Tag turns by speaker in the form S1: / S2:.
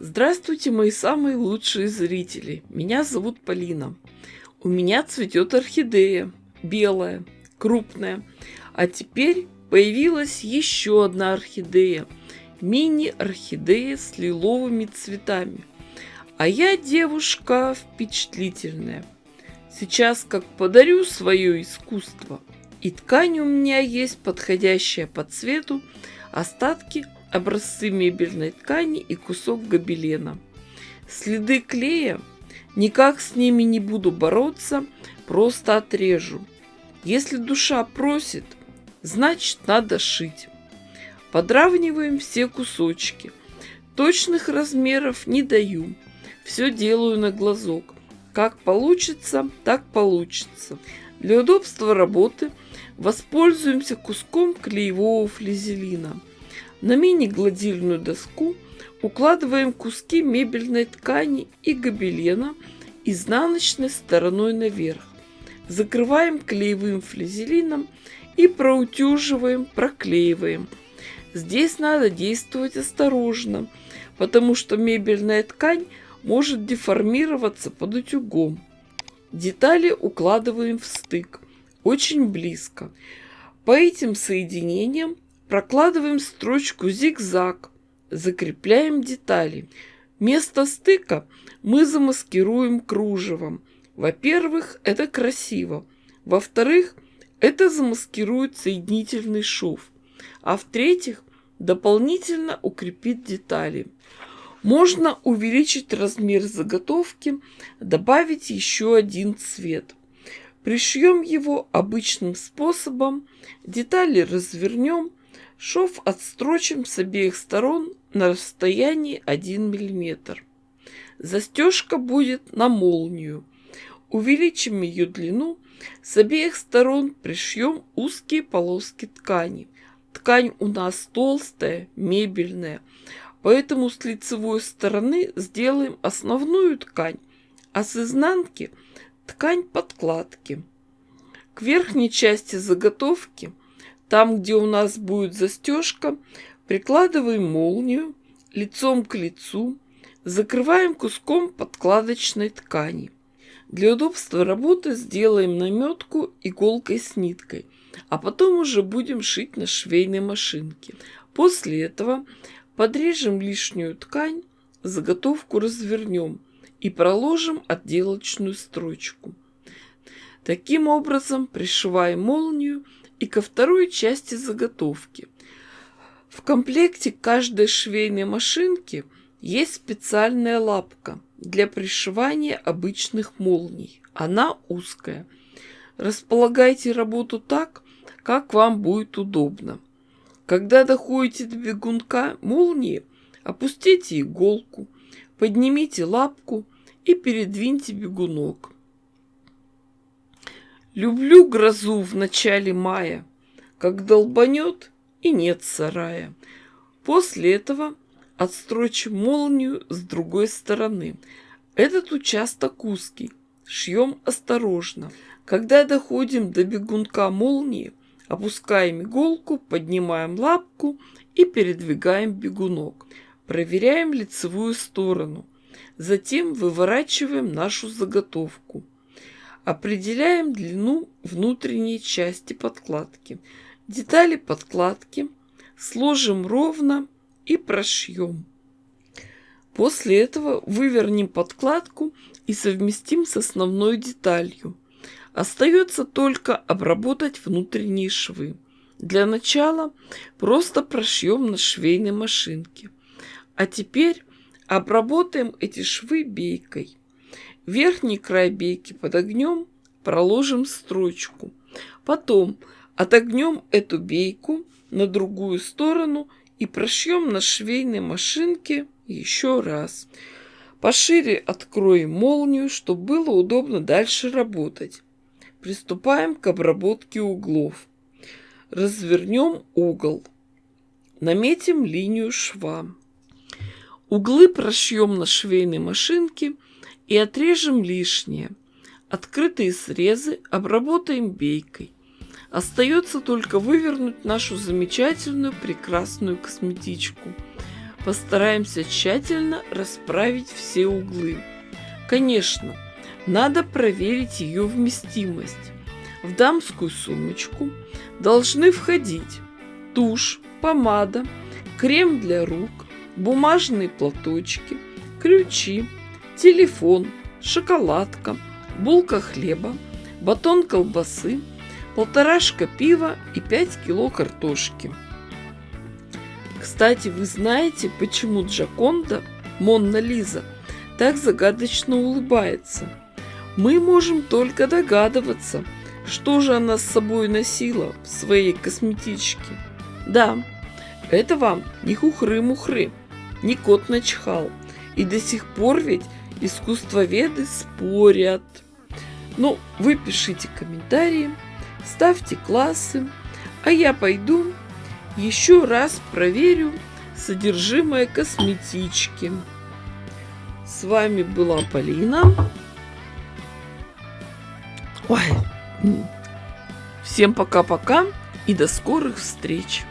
S1: Здравствуйте, мои самые лучшие зрители. Меня зовут Полина. У меня цветет орхидея, белая, крупная. А теперь появилась еще одна орхидея, мини-орхидея с лиловыми цветами. А я девушка впечатлительная. Сейчас как подарю свое искусство. И ткань у меня есть подходящая по цвету, остатки образцы мебельной ткани и кусок гобелена. Следы клея, никак с ними не буду бороться, просто отрежу. Если душа просит, значит надо шить. Подравниваем все кусочки. Точных размеров не даю. Все делаю на глазок. Как получится, так получится. Для удобства работы воспользуемся куском клеевого флизелина. На мини-гладильную доску укладываем куски мебельной ткани и гобелена изнаночной стороной наверх. Закрываем клеевым флизелином и проутюживаем, проклеиваем. Здесь надо действовать осторожно, потому что мебельная ткань может деформироваться под утюгом. Детали укладываем в стык, очень близко. По этим соединениям прокладываем строчку зигзаг, закрепляем детали. Место стыка мы замаскируем кружевом. Во-первых, это красиво. Во-вторых, это замаскирует соединительный шов. А в-третьих, дополнительно укрепит детали. Можно увеличить размер заготовки, добавить еще один цвет. Пришьем его обычным способом, детали развернем, шов отстрочим с обеих сторон на расстоянии 1 мм. Застежка будет на молнию. Увеличим ее длину, с обеих сторон пришьем узкие полоски ткани. Ткань у нас толстая, мебельная, поэтому с лицевой стороны сделаем основную ткань, а с изнанки ткань подкладки. К верхней части заготовки, там, где у нас будет застежка, прикладываем молнию лицом к лицу, закрываем куском подкладочной ткани. Для удобства работы сделаем наметку иголкой с ниткой, а потом уже будем шить на швейной машинке. После этого подрежем лишнюю ткань, заготовку развернем и проложим отделочную строчку. Таким образом пришиваем молнию и ко второй части заготовки. В комплекте каждой швейной машинки есть специальная лапка для пришивания обычных молний. Она узкая. Располагайте работу так, как вам будет удобно. Когда доходите до бегунка молнии, опустите иголку, поднимите лапку и передвиньте бегунок. Люблю грозу в начале мая, как долбанет и нет сарая. После этого отстрочим молнию с другой стороны. Этот участок узкий, шьем осторожно. Когда доходим до бегунка молнии, опускаем иголку, поднимаем лапку и передвигаем бегунок. Проверяем лицевую сторону. Затем выворачиваем нашу заготовку. Определяем длину внутренней части подкладки. Детали подкладки сложим ровно и прошьем. После этого вывернем подкладку и совместим с основной деталью. Остается только обработать внутренние швы. Для начала просто прошьем на швейной машинке. А теперь обработаем эти швы бейкой. Верхний край бейки подогнем, проложим строчку. Потом отогнем эту бейку на другую сторону и прошьем на швейной машинке еще раз. Пошире откроем молнию, чтобы было удобно дальше работать. Приступаем к обработке углов. Развернем угол. Наметим линию шва. Углы прошьем на швейной машинке и отрежем лишнее. Открытые срезы обработаем бейкой. Остается только вывернуть нашу замечательную, прекрасную косметичку. постараемся тщательно расправить все углы. Конечно, надо проверить ее вместимость. В дамскую сумочку должны входить тушь, помада, крем для рук, бумажные платочки, ключи, телефон, шоколадка, булка хлеба, батон колбасы, 1,5 пива и 5 кило картошки. Кстати, вы знаете, почему Джоконда, Монна Лиза, так загадочно улыбается? Мы можем только догадываться, что же она с собой носила в своей косметичке. Да, это вам не хухры-мухры, не кот начихал. И до сих пор ведь искусствоведы спорят. Ну, вы пишите комментарии, ставьте классы, а я пойду еще раз проверю содержимое косметички. С вами была Полина. Ой, всем пока-пока и до скорых встреч!